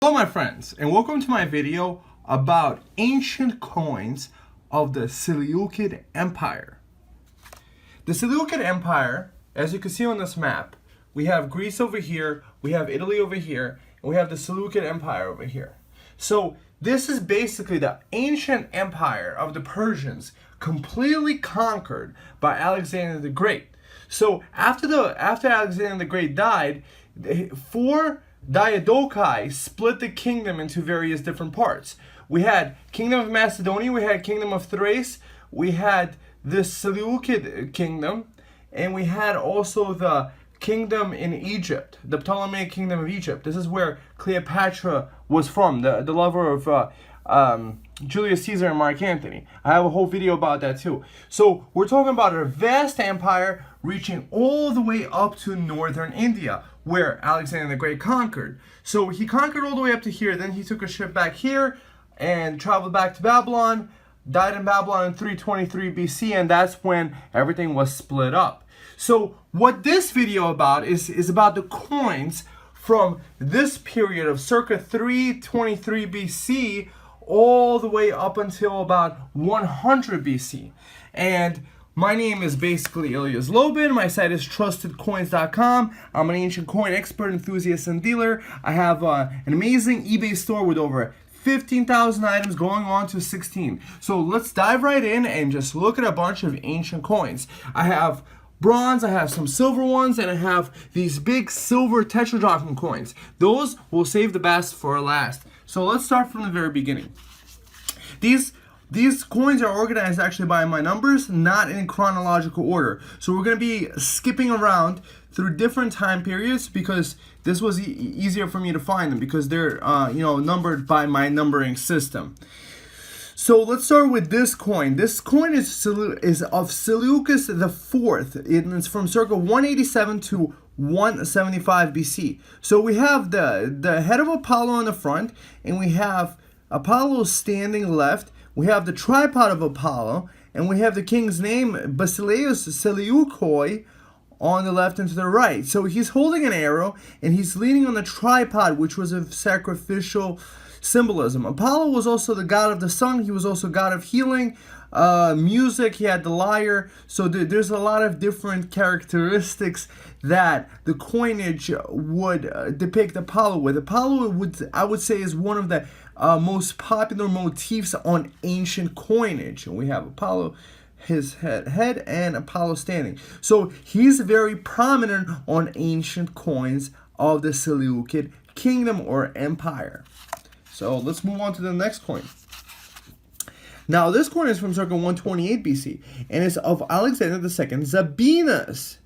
Hello my friends, and welcome to my video about ancient coins of the Seleukid Empire. The Seleukid Empire, as you can see on this map, we have Greece over here, we have Italy over here, and we have the Seleukid Empire over here. So this is basically the ancient empire of the Persians, completely conquered by Alexander the Great. So after Alexander the Great died, four Diadochi split the kingdom into various different parts. We had Kingdom of Macedonia, we had Kingdom of Thrace, we had the Seleukid Kingdom, and we had also the kingdom in Egypt, the Ptolemaic Kingdom of Egypt. This is where Cleopatra was from, the lover of Julius Caesar and Mark Antony. I have a whole video about that too. So we're talking about a vast empire reaching all the way up to northern India, where Alexander the Great conquered. So he conquered all the way up to here, then he took a ship back here and traveled back to Babylon, died in Babylon in 323 BC, and that's when everything was split up. So what this video about is about the coins from this period of circa 323 BC all the way up until about 100 BC. And my name is basically Ilyas Lobin. My site is trustedcoins.com. I'm an ancient coin expert, enthusiast, and dealer. I have an amazing eBay store with over 15,000 items going on to 16. So let's dive right in and just look at a bunch of ancient coins. I have bronze, I have some silver ones, and I have these big silver tetradrachm coins. Those will save the best for last. So let's start from the very beginning. These coins are organized actually by my numbers, not in chronological order. So we're going to be skipping around through different time periods because this was easier for me to find them because they're numbered by my numbering system. So let's start with this coin. This coin is of Seleucus IV. It's from circa 187 to 175 BC. So we have the head of Apollo on the front, and we have Apollo standing left. We have the tripod of Apollo, and we have the king's name, Basileus Seleukoi, on the left and to the right. So he's holding an arrow, and he's leaning on the tripod, which was of sacrificial symbolism. Apollo was also the god of the sun. He was also god of healing, music. He had the lyre. So there's a lot of different characteristics that the coinage would depict Apollo with. Apollo I would say is one of the most popular motifs on ancient coinage. And we have Apollo, his head, and Apollo standing. So he's very prominent on ancient coins of the Seleukid Kingdom or Empire. So let's move on to the next coin. Now this coin is from circa 128 BC and it's of Alexander II Zabinus.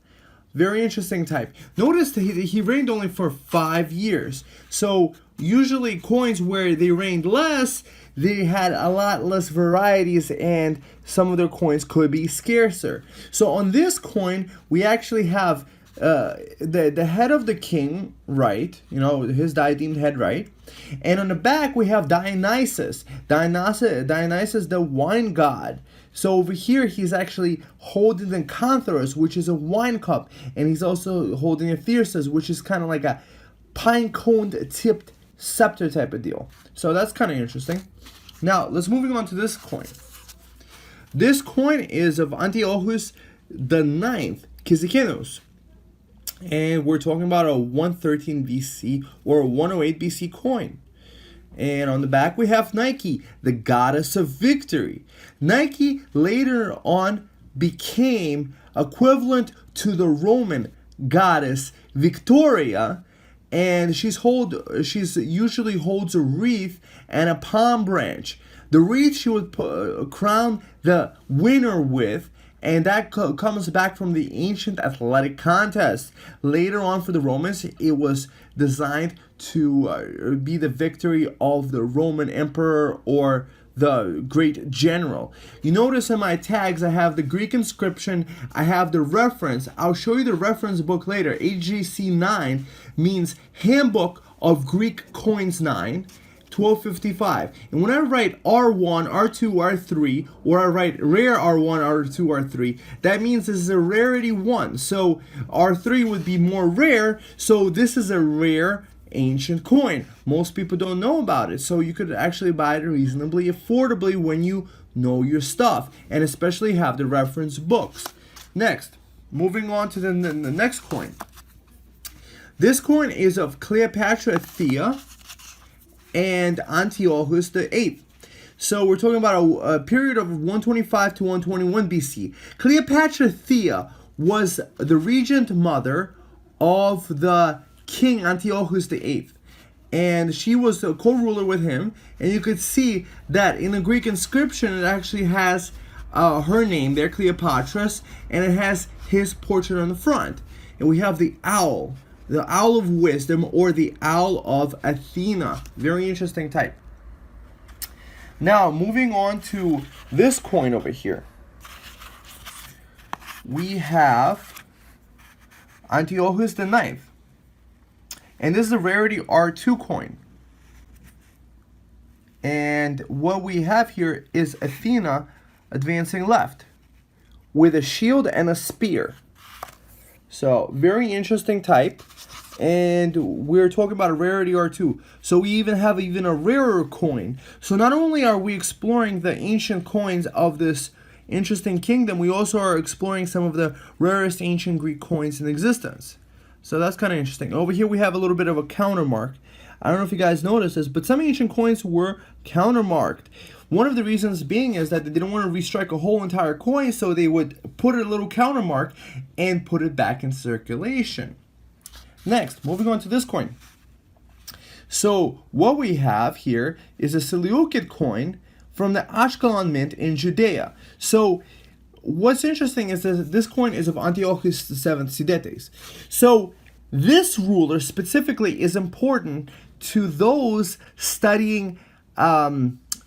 Very interesting type. Notice that he reigned only for 5 years. So usually coins where they reigned less, they had a lot less varieties and some of their coins could be scarcer. So on this coin, we actually have the head of the king, right? His diademed head, right? And on the back, we have Dionysus, the wine god. So over here, he's actually holding the Cantharus, which is a wine cup. And he's also holding a Thyrsus, which is kind of like a pine cone tipped scepter type of deal. So that's kind of interesting. Now, let's move on to this coin. This coin is of Antiochus IX Kyzikenus. And we're talking about a 113 BC or a 108 BC coin. And on the back we have Nike, the goddess of victory. Nike later on became equivalent to the Roman goddess Victoria, and she usually holds a wreath and a palm branch. The wreath she would crown the winner with, and that comes back from the ancient athletic contest. Later on for the Romans, it was designed to be the victory of the Roman emperor or the great general. You notice in my tags, I have the Greek inscription, I have the reference. I'll show you the reference book later. HGC 9 means Handbook of Greek Coins 9. 1255. And when I write R1, R2, R3, or I write rare R1, R2, R3, that means this is a rarity 1. So R3 would be more rare, so this is a rare ancient coin. Most people don't know about it, so you could actually buy it reasonably affordably when you know your stuff, and especially have the reference books. Next, moving on to the next coin. This coin is of Cleopatra Thea and Antiochus VIII. So we're talking about a period of 125 to 121 BC. Cleopatra Thea was the regent mother of the king Antiochus VIII. And she was a co-ruler with him. And you could see that in the Greek inscription, it actually has her name there, Cleopatra's, and it has his portrait on the front. And we have the owl of wisdom, or the owl of Athena. Very interesting type. Now, moving on to this coin over here. We have Antiochus IX. And this is a rarity R2 coin. And what we have here is Athena advancing left with a shield and a spear. So, very interesting type. And we're talking about a rarity R2. So we even have a rarer coin. So not only are we exploring the ancient coins of this interesting kingdom, we also are exploring some of the rarest ancient Greek coins in existence. So that's kind of interesting. Over here we have a little bit of a countermark. I don't know if you guys noticed this, but some ancient coins were countermarked. One of the reasons being is that they didn't want to restrike a whole entire coin, so they would put a little countermark and put it back in circulation. Next, moving on to this coin. So what we have here is a Seleukid coin from the Ashkelon mint in Judea. So what's interesting is that this coin is of Antiochus VII Sidetes. So this ruler specifically is important to those studying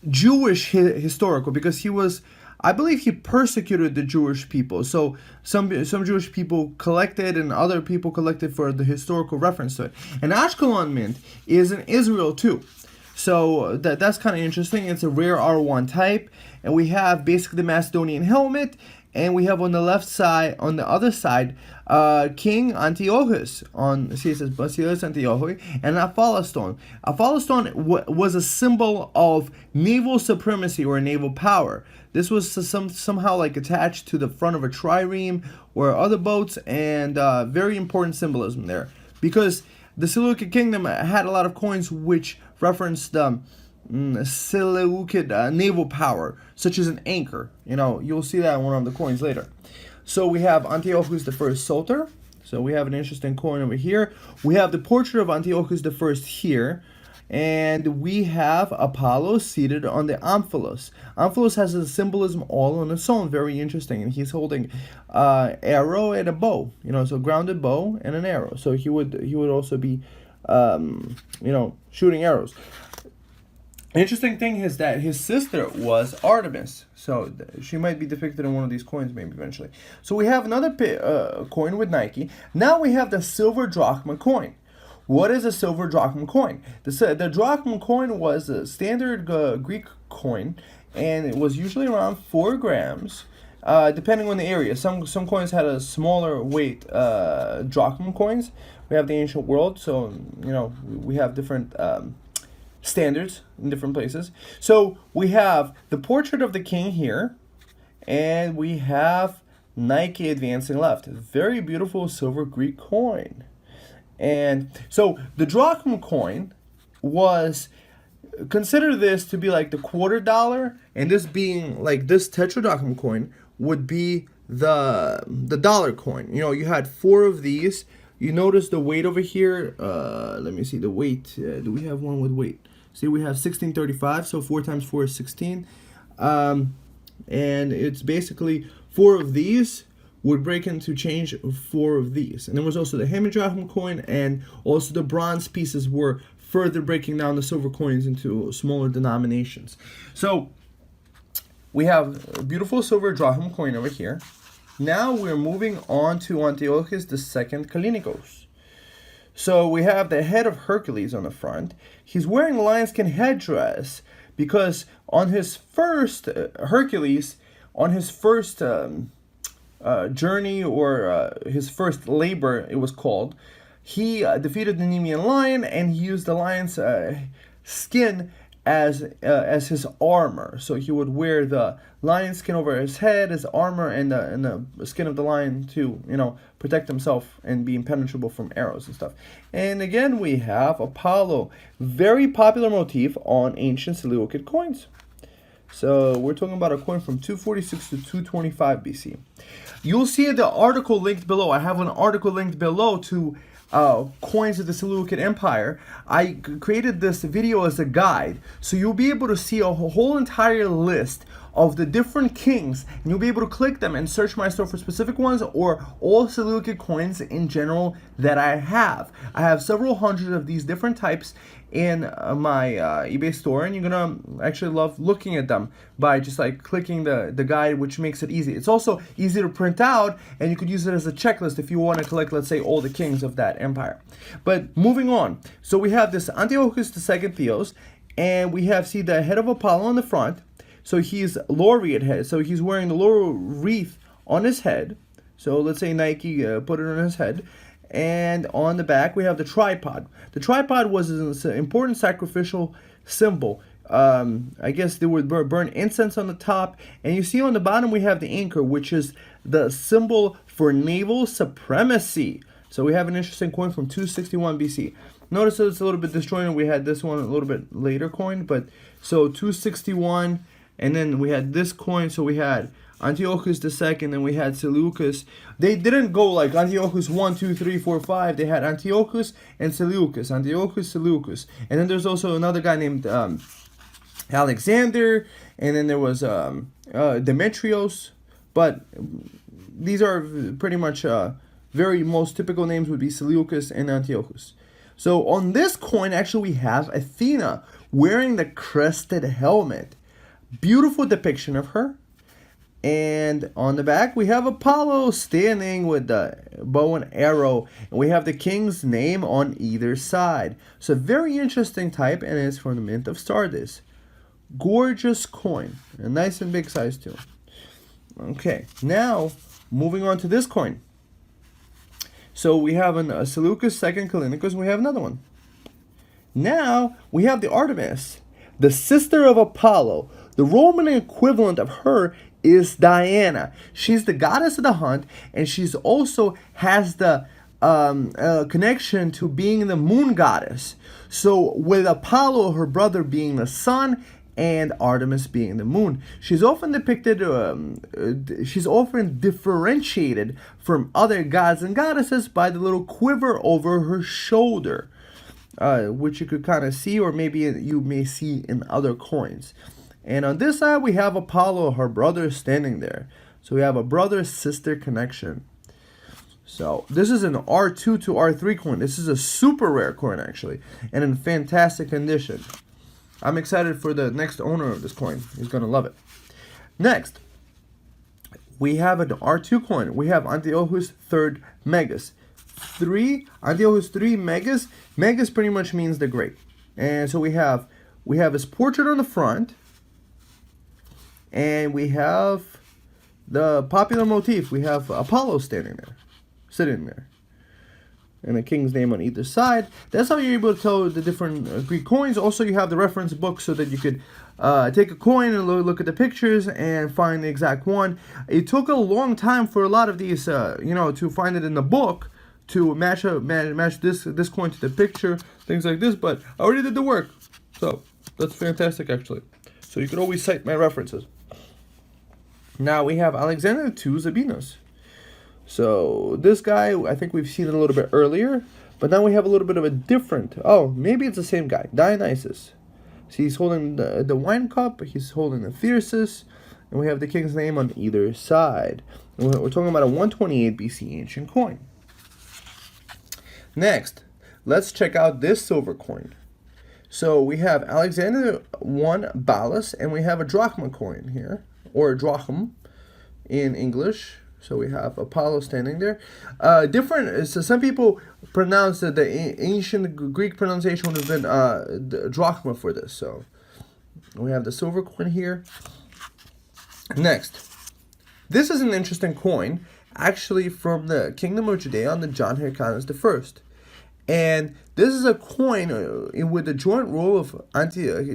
Jewish historical, because he was, I believe he persecuted the Jewish people. So some Jewish people collected and other people collected for the historical reference to it. And Ashkelon mint is in Israel too. So that's kind of interesting. It's a rare R1 type. And we have basically the Macedonian helmet. And we have on the left side, on the other side, King Antiochus. It says Basileus Antiochus and Apollo. Apollo was a symbol of naval supremacy or naval power. This was somehow like attached to the front of a trireme or other boats, and very important symbolism there. Because the Seleukid Kingdom had a lot of coins which referenced Seleucid naval power, such as an anchor. You'll see that in one of the coins later. So we have Antiochus I Soter. So we have an interesting coin over here. We have the portrait of Antiochus I here. And we have Apollo seated on the omphalos. Omphalos has a symbolism all on its own, very interesting. And he's holding arrow and a bow. So grounded bow and an arrow. So he would also be, shooting arrows. Interesting thing is that his sister was Artemis. So she might be depicted in one of these coins maybe eventually. So we have another coin with Nike. Now we have the silver drachma coin. What is a silver drachma coin? The drachma coin was a standard Greek coin, and it was usually around 4 grams, depending on the area. Some coins had a smaller weight drachma coins. We have the ancient world, so we have different standards in different places. So we have the portrait of the king here, and we have Nike advancing left. Very beautiful silver Greek coin. And so the drachma coin was, consider this to be like the $quarter, and this being like this tetradrachma coin would be the dollar coin. You had 4 of these. You notice the weight over here. Let me see the weight. Do we have one with weight? See, we have 1635, so 4 times 4 is 16. And it's basically 4 of these would break into change 4 of these. And there was also the hemidrachma coin, and also the bronze pieces were further breaking down the silver coins into smaller denominations. So we have a beautiful silver drachma coin over here. Now we're moving on to Antiochus II Kallinikos. So we have the head of Hercules on the front. He's wearing a lion's-skin headdress because on his first Hercules, on his first journey, or his first labor, it was called, he defeated the Nemean Lion, and he used the lion's skin as his armor. So he would wear the lion skin over his head as armor, and the skin of the lion to, you know, protect himself and be impenetrable from arrows and stuff. And again, we have Apollo, very popular motif on ancient Seleucid coins. So we're talking about a coin from 246 to 225 BC. You'll see the article linked below. I have an article linked below to coins of the Seleukid Empire. I created this video as a guide, so you'll be able to see a whole entire list of the different kings, and you'll be able to click them and search my store for specific ones, or all Seleukid coins in general that I have. I have several hundred of these different types in my eBay store, and you're gonna actually love looking at them by just like clicking the guide, which makes it easy. It's also easy to print out, and you could use it as a checklist if you want to collect, let's say, all the kings of that empire. But moving on, so we have this Antiochus II Theos, and we have, see, the head of Apollo on the front. So he's laureate head, so he's wearing the laurel wreath on his head. So let's say Nike put it on his head. And on the back, we have the tripod. The tripod was an important sacrificial symbol. I guess they would burn incense on the top. And you see on the bottom, we have the anchor, which is the symbol for naval supremacy. So we have an interesting coin from 261 BC. Notice that it's a little bit disjointed. We had this one a little bit later coin. But so 261, and then we had this coin. So we had Antiochus II, and we had Seleucus. They didn't go like Antiochus 1, 2, 3, 4, 5. They had Antiochus and Seleucus. Antiochus, Seleucus. And then there's also another guy named Alexander. And then there was Demetrios. But these are pretty much very most typical names would be Seleucus and Antiochus. So on this coin, actually, we have Athena wearing the crested helmet. Beautiful depiction of her. And on the back, we have Apollo standing with the bow and arrow. And we have the king's name on either side. So very interesting type, and it's from the Mint of Sardis. Gorgeous coin. And nice and big size too. Okay, now moving on to this coin. So we have a Seleucus II Callinicus, and we have another one. Now we have the Artemis, the sister of Apollo. The Roman equivalent of her is Diana. She's the goddess of the hunt, and she's also has the connection to being the moon goddess. So with Apollo, her brother, being the sun, and Artemis being the moon, she's often depicted, she's often differentiated from other gods and goddesses by the little quiver over her shoulder, which you could kind of see, or maybe you may see in other coins. And on this side, we have Apollo, her brother, standing there. So we have a brother-sister connection. So this is an R2 to R3 coin. This is a super rare coin, actually, and in fantastic condition. I'm excited for the next owner of this coin. He's going to love it. Next, we have an R2 coin. We have Antiochus III Megas. Antiochus III Megas. Megas pretty much means the great. And so we have his portrait on the front. And we have the popular motif. We have Apollo standing there, sitting there, and a king's name on either side. That's how you're able to tell the different Greek coins. Also, you have the reference book so that you could take a coin and look at the pictures and find the exact one. It took a long time for a lot of these, to find it in the book to match this coin to the picture, things like this. But I already did the work, so that's fantastic, actually. So you can always cite my references. Now we have Alexander II Zabinos. So this guy, I think we've seen it a little bit earlier, but now we have a little bit of a different, maybe it's the same guy, Dionysus. So he's holding the wine cup, he's holding the thyrsus, and we have the king's name on either side. And we're talking about a 128 BC ancient coin. Next, let's check out this silver coin. So we have Alexander I Balas, and we have a drachma coin here, or drachm in English. So we have Apollo standing there. So some people pronounce that the ancient Greek pronunciation would have been the drachma for this. So we have the silver coin here. Next, this is an interesting coin, actually from the Kingdom of Judea on the John Hyrcanus I. And this is a coin with the joint rule of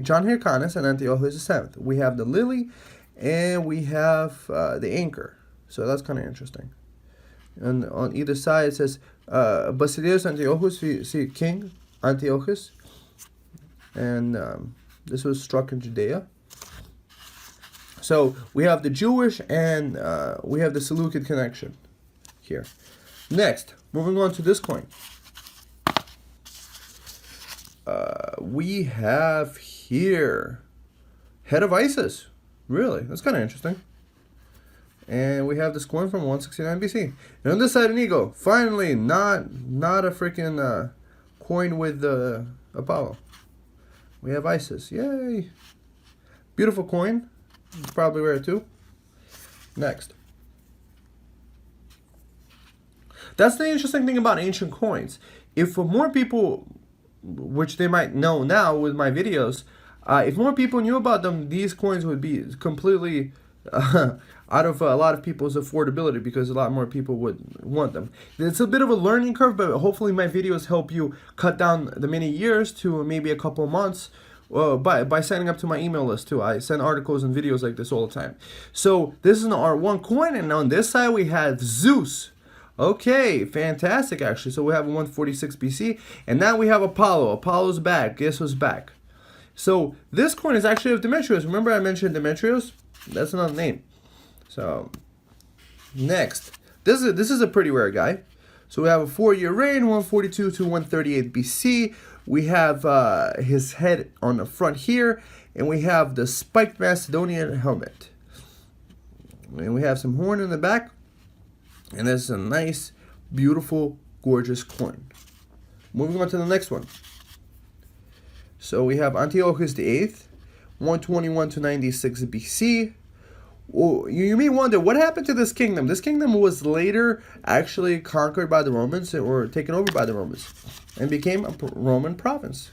John Hyrcanus and Antiochus VII. We have the lily, and we have the anchor. So that's kind of interesting. And on either side it says Basileus Antiochus, King Antiochus. And this was struck in Judea. So we have the Jewish and we have the Seleukid connection here. Next, moving on to this coin. We have here head of Isis. Really, that's kind of interesting. And we have this coin from 169 BC. And on this side, an eagle. Finally, not a freaking coin with Apollo. We have Isis. Yay! Beautiful coin. It's probably rare too. Next. That's the interesting thing about ancient coins. If more people, which they might know now with my videos, if more people knew about them, these coins would be completely out of a lot of people's affordability because a lot more people would want them. It's a bit of a learning curve, but hopefully my videos help you cut down the many years to maybe a couple of months by signing up to my email list too. I send articles and videos like this all the time. So this is an R1 coin, and on this side we have Zeus. Okay, fantastic actually. So we have 146 BC, and now we have Apollo. Apollo's back. Guess who's back? So this coin is actually of Demetrius. Remember I mentioned Demetrius? That's another name. So next, this is a pretty rare guy. So we have a 4-year reign, 142 to 138 BC. We have his head on the front here, and we have the spiked Macedonian helmet. And we have some horn in the back, and this is a nice, beautiful, gorgeous coin. Moving on to the next one. So we have Antiochus VIII, 121 to 96 BC. Well, you may wonder, what happened to this kingdom? This kingdom was later actually conquered by the Romans or taken over by the Romans and became a Roman province.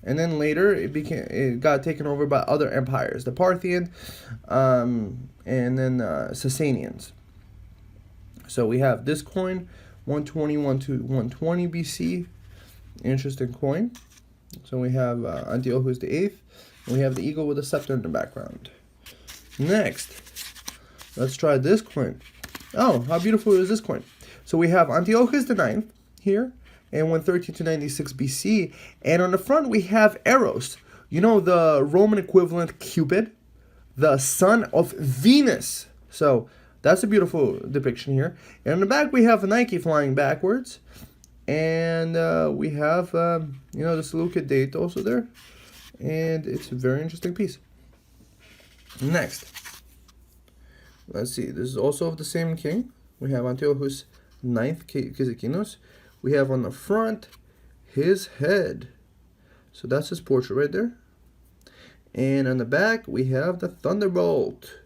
And then later it got taken over by other empires, the Parthian and then Sasanians. So we have this coin, 121 to 120 BC. Interesting coin. So we have Antiochus VIII. And we have the eagle with a scepter in the background. Next, let's try this coin. Oh, how beautiful is this coin? So we have Antiochus IX here, and 113 to 96 BC. And on the front we have Eros. You know, the Roman equivalent Cupid, the son of Venus. So that's a beautiful depiction here. And on the back we have Nike flying backwards. And we have, the Seleukid date also there. And it's a very interesting piece. Next, let's see. This is also of the same king. We have Antiochus IX Kyzikinos. We have on the front his head. So that's his portrait right there. And on the back we have the thunderbolt.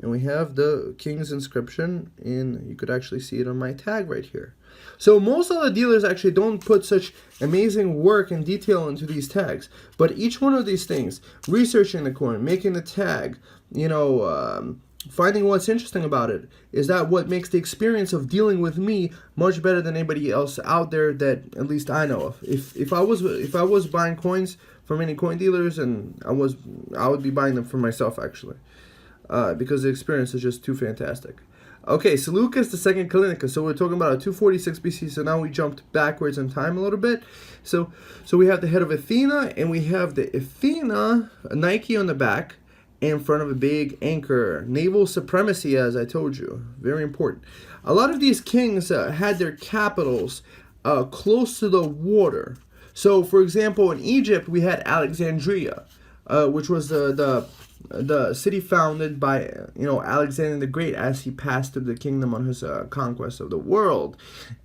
And we have the king's inscription, and you could actually see it on my tag right here. So most of the dealers actually don't put such amazing work and detail into these tags. But each one of these things, researching the coin, making the tag, finding what's interesting about it, is that what makes the experience of dealing with me much better than anybody else out there that at least I know of. If I was buying coins from any coin dealers, and I would be buying them for myself actually. Because the experience is just too fantastic. Okay, Seleucus II Callinicus. So we're talking about a 246 BC. So now we jumped backwards in time a little bit. So we have the head of Athena, and we have the Athena Nike on the back in front of a big anchor. Naval supremacy, as I told you, very important. A lot of these kings had their capitals close to the water. So, for example, in Egypt we had Alexandria, which was the city founded by Alexander the Great as he passed through the kingdom on his conquest of the world.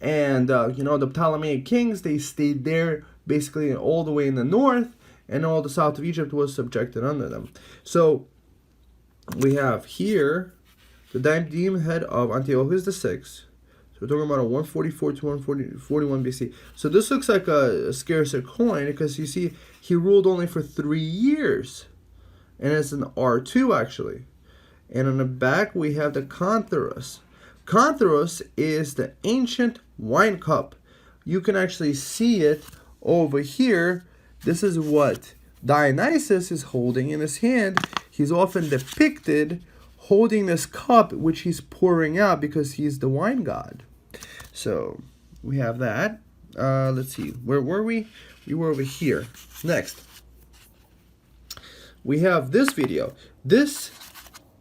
And the Ptolemaic kings, they stayed there basically all the way in the north, and all the south of Egypt was subjected under them. So we have here the diadem head of Antiochus VI. So we're talking about a 144 to 141 BC. So this looks like a scarcer coin because you see he ruled only for 3 years. And it's an R2 actually. And on the back we have the Cantharus. Cantharus is the ancient wine cup you can actually see it over here. This is what Dionysus is holding in his hand. He's often depicted holding this cup, which he's pouring out because he's the wine god. So we have that. Let's see, where were we? We were over here. Next, we have this video. This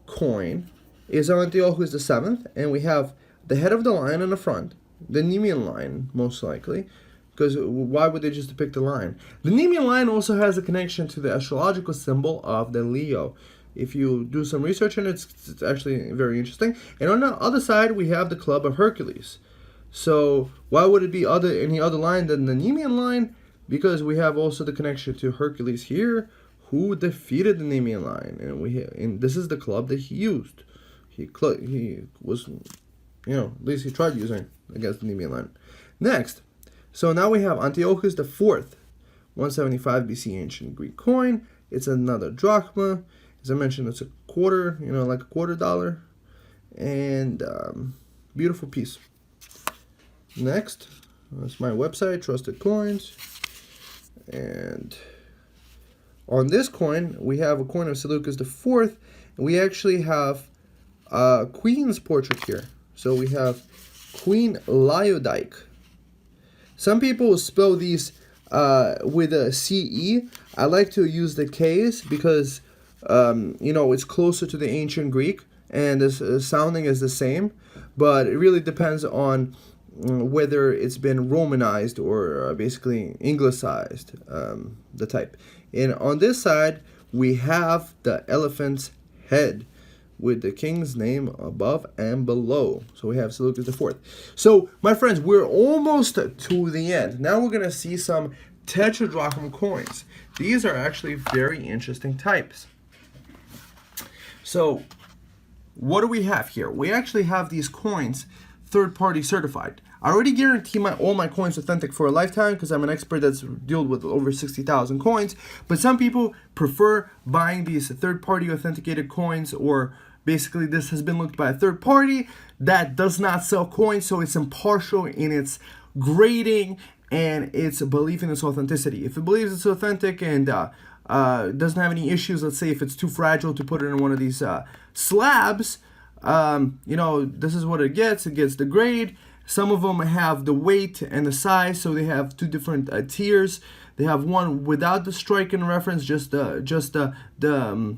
coin is Antiochus VII, and we have the head of the lion in the front, the Nemean Lion, most likely, because why would they just depict the lion? The Nemean Lion also has a connection to the astrological symbol of the Leo. If you do some research on it, it's actually very interesting. And on the other side, we have the club of Hercules. So why would it be any other lion than the Nemean Lion? Because we have also the connection to Hercules here, who defeated the Nemean Lion, and this is the club that he used. He was, at least he tried using against the Nemean Lion. Next, so now we have Antiochus IV, 175 BC ancient Greek coin. It's another drachma. As I mentioned, it's a quarter, like a $quarter, and beautiful piece. Next, that's my website, Trusted Coins, and on this coin, we have a coin of Seleukos IV, and we actually have a queen's portrait here. So we have Queen Laodike. Some people spell these with a CE. I like to use the K's because, it's closer to the ancient Greek, and the sounding is the same, but it really depends on whether it's been Romanized or basically Anglicized, the type. And on this side, we have the elephant's head with the king's name above and below. So we have Seleukid IV. So, my friends, we're almost to the end. Now we're going to see some tetradrachm coins. These are actually very interesting types. So, what do we have here? We actually have these coins third-party certified. I already guarantee all my coins authentic for a lifetime because I'm an expert that's dealt with over 60,000 coins. But some people prefer buying these third-party authenticated coins, or basically this has been looked by a third party that does not sell coins, so it's impartial in its grading and its belief in its authenticity. If it believes it's authentic and doesn't have any issues, let's say if it's too fragile to put it in one of these slabs, this is what it gets. It gets the grade. Some of them have the weight and the size, so they have two different tiers. They have one without the strike and reference, just the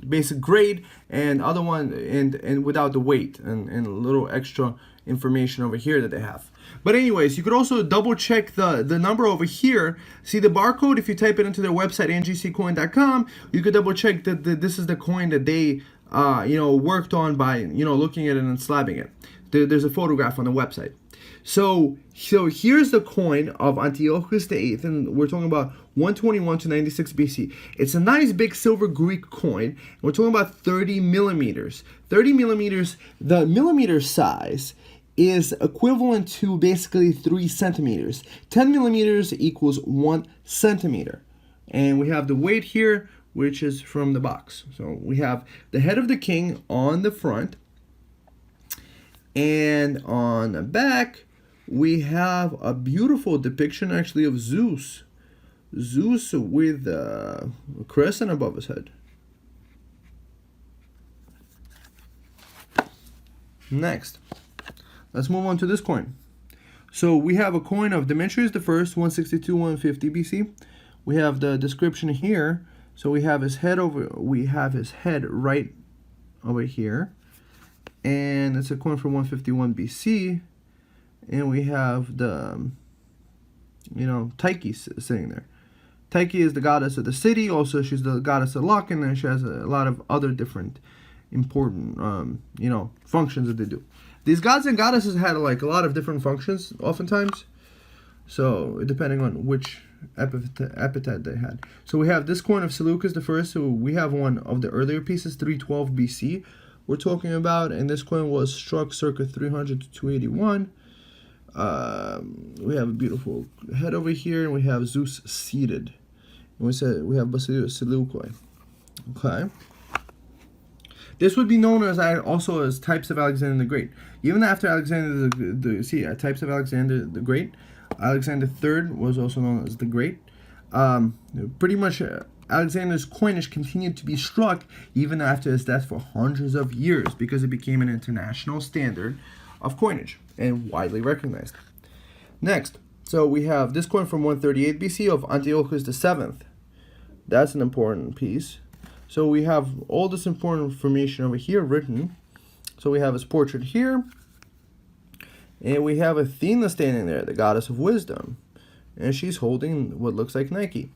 basic grade, and other one and without the weight and a little extra information over here that they have. But anyways, you could also double check the number over here. See the barcode? If you type it into their website, ngccoin.com, you could double check that this is the coin that they worked on by looking at it and slabbing it. There's a photograph on the website. So here's the coin of Antiochus VIII, and we're talking about 121 to 96 BC. It's a nice big silver Greek coin. We're talking about 30 millimeters. 30 millimeters, the millimeter size is equivalent to basically 3 centimeters. 10 millimeters equals 1 centimeter. And we have the weight here, which is from the box. So we have the head of the king on the front. And on the back, we have a beautiful depiction actually of Zeus. Zeus with a crescent above his head. Next, let's move on to this coin. So we have a coin of Demetrius I, 162, 150 BC. We have the description here. So we have his head right over here. And it's a coin from 151 BC, and we have the, Tyche sitting there. Tyche is the goddess of the city. Also, she's the goddess of luck, and then she has a lot of other different important, functions that they do. These gods and goddesses had like a lot of different functions, oftentimes. So depending on which epithet they had. So we have this coin of Seleukos I. So we have one of the earlier pieces, 312 BC. We're talking about, and this coin was struck circa 300 to 281. We have a beautiful head over here, and we have Zeus seated. And we have Basileukoi. Okay. This would be known as also as types of Alexander the Great. Even after Alexander types of Alexander the Great, Alexander III was also known as the Great. Pretty much Alexander's coinage continued to be struck even after his death for hundreds of years because it became an international standard of coinage and widely recognized. Next, so we have this coin from 138 BC of Antiochus VII. That's an important piece. So we have all this important information over here written. So we have his portrait here. And we have Athena standing there, the goddess of wisdom. And she's holding what looks like Nike.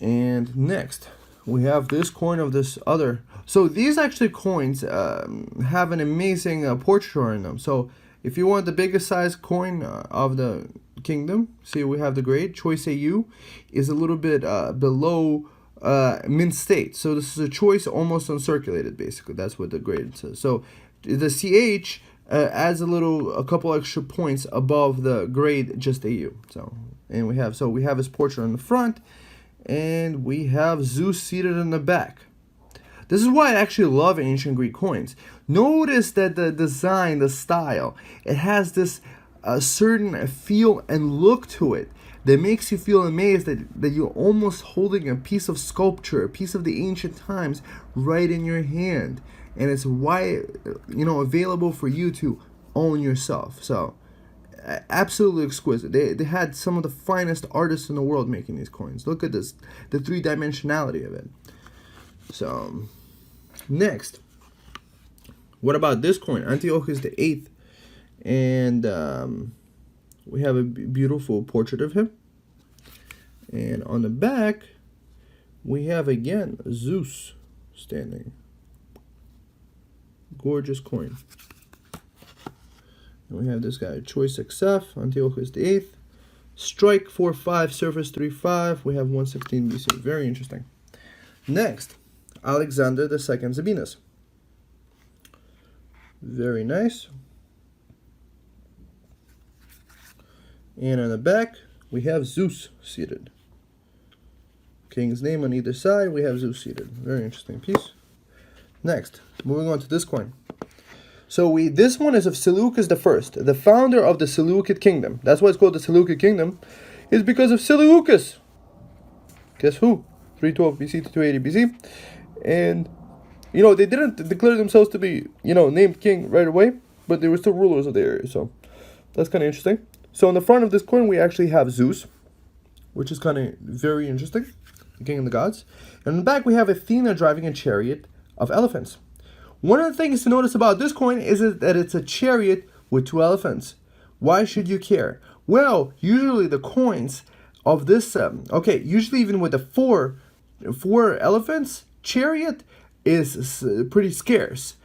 And next, we have this coin of this other. So these actually coins have an amazing portraiture in them. So if you want the biggest size coin of the kingdom, see we have the Great. Choice AU is a little bit below mint state. So this is a choice almost uncirculated, basically. That's what the Great says. So the CH adds a couple extra points above the grade just AU. So we have his portrait on the front. And we have Zeus seated in the back. This is why I actually love ancient Greek coins. Notice that the design, the style, it has this certain feel and look to it that makes you feel amazed that you're almost holding a piece of sculpture, a piece of the ancient times right in your hand. And it's available for you to own yourself. So absolutely exquisite. They had some of the finest artists in the world making these coins. Look at this, the three-dimensionality of it. So next, what about this coin, Antiochus VIII? And we have a beautiful portrait of him. And on the back, we have again Zeus standing. Gorgeous coin. We have this guy, Choice XF, Antiochus VIII. Strike 4-5, surface 3-5. We have 116 BC. Very interesting. Next, Alexander II Sabinus. Very nice. And on the back, we have Zeus seated. King's name on either side, we have Zeus seated. Very interesting piece. Next, moving on to this coin. So this one is of Seleucus I, the founder of the Seleukid Kingdom. That's why it's called the Seleukid Kingdom, is because of Seleucus. Guess who? 312 BC to 280 BC. And, they didn't declare themselves to be, named king right away, but they were still rulers of the area. So that's kind of interesting. So on the front of this coin, we actually have Zeus, which is kind of very interesting, the king of the gods. And on the back, we have Athena driving a chariot of elephants. One of the things to notice about this coin is that it's a chariot with 2 elephants. Why should you care? Well, usually the coins of this, usually even with the four elephants, chariot is pretty scarce.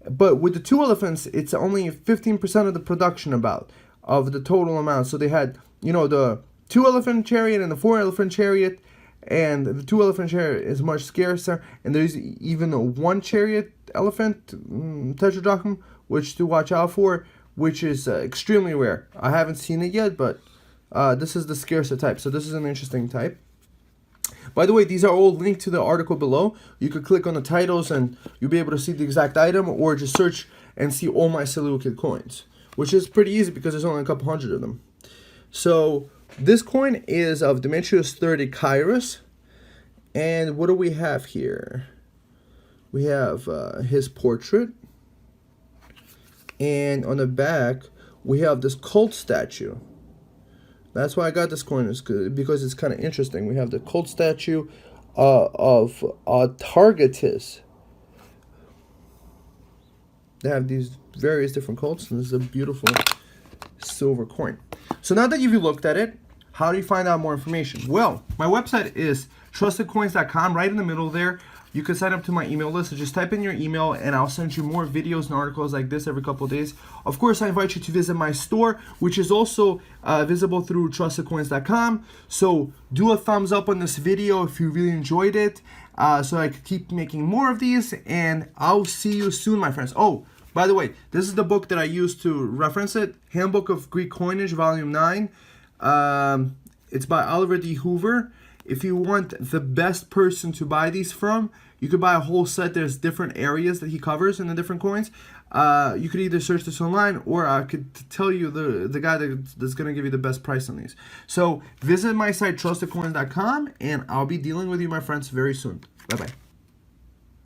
But with the 2 elephants, it's only 15% of the production of the total amount. So they had, the 2 elephant chariot and the 4 elephant chariot. And the 2 elephant chariot is much scarcer, and there's even a 1 chariot elephant tetradrachm, which to watch out for, which is extremely rare. I haven't seen it yet, but this is the scarcer type, so this is an interesting type. By the way, these are all linked to the article below. You could click on the titles and you'll be able to see the exact item, or just search and see all my Seleukid coins, which is pretty easy because there's only a couple hundred of them. So this coin is of Demetrius III Kairos. And what do we have here? We have his portrait. And on the back, we have this cult statue. That's why I got this coin, because it's kind of interesting. We have the cult statue of Targetus. They have these various different cults, and this is a beautiful silver coin. So now that you've looked at it, how do you find out more information? Well, my website is trustedcoins.com. Right in the middle there, you can sign up to my email list. So just type in your email and I'll send you more videos and articles like this every couple of days. Of course, I invite you to visit my store, which is also visible through trustedcoins.com. So do a thumbs up on this video if you really enjoyed it, so I could keep making more of these. And I'll see you soon, my friends. Oh, by the way, this is the book that I used to reference it. Handbook of Greek Coinage, Volume 9. It's by Oliver D. Hoover. if you want the best person to buy these from, you could buy a whole set. There's different areas that he covers in the different coins. You could either search this online, or I could tell you the guy that's going to give you the best price on these. So visit my site, trustedcoins.com, and I'll be dealing with you, my friends, very soon. Bye-bye.